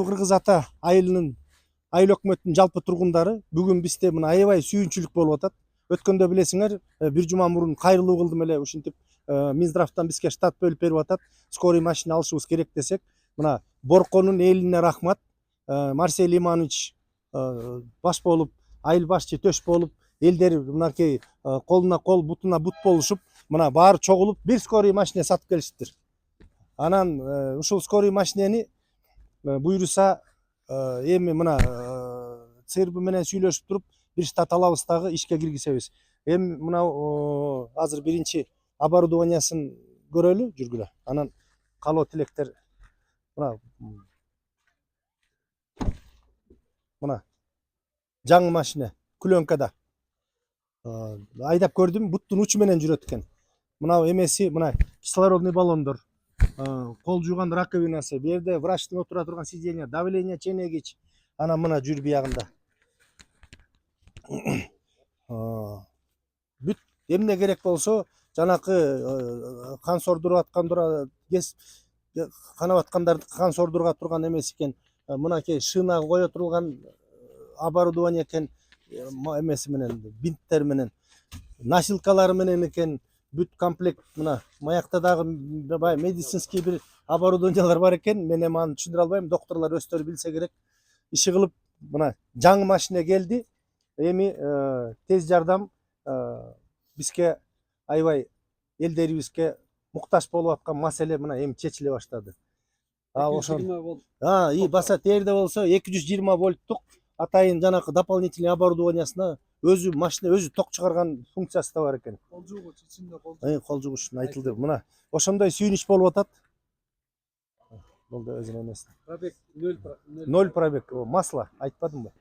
Кыргыз ата айылынын айыл өкмөтүнүн жалпы тургундары бүгүн бизде мына аябай сүйүнчүлүк болуп атат. Өткөндө билесиңер, бир жума мурун кайрылуу кылдым эле ушинтип Минздравтан бизге штат бөлүп берип атат. Скорый машина алышыбыз керек десек, мына Борконун элине рахмат. Марсель Иманович баш болуп, айыл башчы төш болуп, элдер мынакей колуна кол, бутуна бут болушуп, мына баары чогулуп бир скорый машина сатып келиштир. Анан ушул скорый машинени буюрса эми мына ЦРБ менен сүйлөшүп туруп бир штат алабыз дагы ишке киргизебиз. Эми мына азыр биринчи оборудованиясын көрөлү, жүргүлө. Анан калоо тилектер мына жаңы машина Күлөнкада айдап көрдүм, буттун учу менен жүрөт экен. Мына эмеси, мына кислородный баллондор, кол жууган раковинасы, бу жерде врачтын отура турган сиденье, давление ченегич, анан мына жүр биягында. Бүт эмне керек болсо, жанакы кан сордуруп аткандар, канап аткандарды кан сордуруга турган эмес экен. Мынакей шинага кое турулган оборудование экен, эмеси менен, бинттер менен, носилкалары менен экен. Бүт комплект. Мына маякта дагы медицинский бир оборудованиялар бар экен. Мен эми аны түшүндүрө албайм, докторлор өздөрү билсе керек. Иши кылып, мына жаңы машина келди. Эми тез жардам бизге аябай элдерибизге муктаж болуп аткан маселе мына эми чечиле баштады. Ошо баса терде болсо 220 вольттук атайын жанакы дополнительный оборудованиясына өзү машина өзү ток чыгарган функциясы да бар экен. Кол жуугуч ичинде кол жуугуч айтылды. Мына ошондой сүйүнүч болуп атат. Болду өзүнө эмес. Пробег 0 пробег. Масло айтпадымбы?